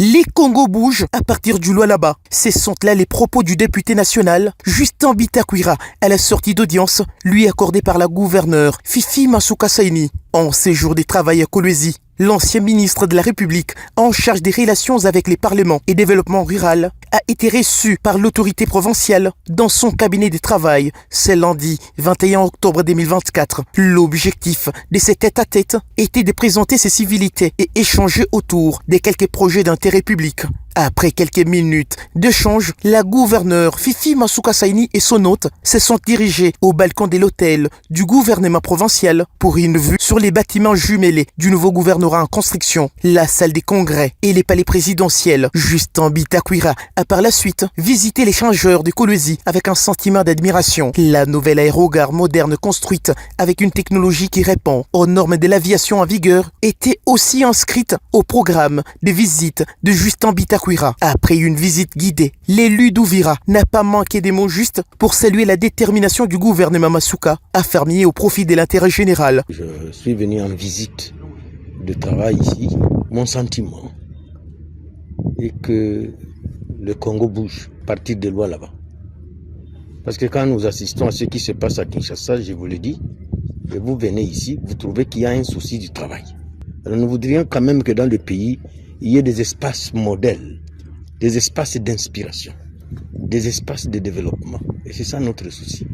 Les Congos bougent à partir du Lualaba. Ce sont là les propos du député national Justin Bitakwira à la sortie d'audience lui accordée par la gouverneure Fifi Masuka Saini en séjour de travail à Kolwezi. L'ancien ministre de la République en charge des relations avec les parlements et développement rural a été reçu par l'autorité provinciale dans son cabinet de travail ce lundi 21 octobre 2024. L'objectif de cet tête-à-tête était de présenter ses civilités et échanger autour de quelques projets d'intérêt public. Après quelques minutes d'échange, la gouverneure Fifi Masuka Saini et son hôte se sont dirigés au balcon de l'hôtel du gouvernement provincial pour une vue sur les bâtiments jumelés du nouveau gouvernorat en construction, la salle des congrès et les palais présidentiels. Justin Bitakwira a par la suite visité l'échangeur de Kolwezi avec un sentiment d'admiration. La nouvelle aérogare moderne construite avec une technologie qui répond aux normes de l'aviation en vigueur était aussi inscrite au programme de visite de Justin Bitakwira. Après une visite guidée, l'élu d'Ouvira n'a pas manqué des mots justes pour saluer la détermination du gouvernement Masuka à faire mieux au profit de l'intérêt général. Je suis venu en visite de travail ici. Mon sentiment est que le Congo bouge à partir de Lualaba. Parce que quand nous assistons à ce qui se passe à Kinshasa, je vous le dis, et vous venez ici, vous trouvez qu'il y a un souci du travail. Alors nous voudrions quand même que dans le pays, il y ait des espaces modèles, des espaces d'inspiration, des espaces de développement. Et c'est ça notre souci.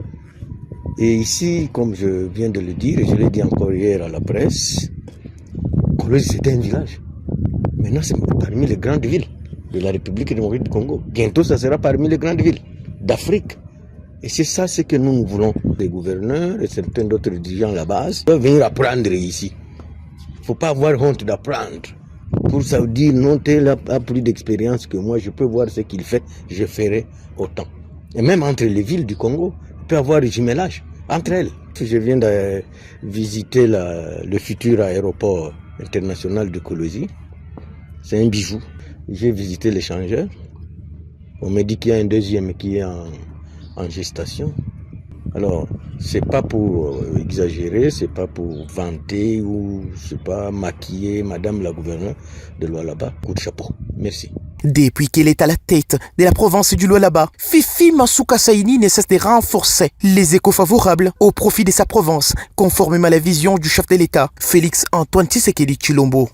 Et ici, comme je viens de le dire, et je l'ai dit encore hier à la presse, Kolwezi c'était un village. Maintenant, c'est parmi les grandes villes de la République démocratique du Congo. Bientôt, ça sera parmi les grandes villes d'Afrique. Et c'est ça ce que nous voulons. Les gouverneurs et certains d'autres dirigeants à la base doivent venir apprendre ici. Il ne faut pas avoir honte d'apprendre. Pour ça dire, non, tel a plus d'expérience que moi, je peux voir ce qu'il fait, je ferai autant. Et même entre les villes du Congo, il peut y avoir des jumelages entre elles. Je viens de visiter le futur aéroport international de Kolwezi. C'est un bijou. J'ai visité l'échangeur. On me dit qu'il y a un deuxième qui est en gestation. Alors, c'est pas pour exagérer, c'est pas pour vanter ou, je sais pas, maquiller Madame la gouverneure de Lualaba. Coup de chapeau. Merci. Depuis qu'elle est à la tête de la province du Lualaba, Fifi Masuka Saini ne cesse de renforcer les échos favorables au profit de sa province, conformément à la vision du chef de l'État, Félix Antoine Tshisekedi Tshilombo.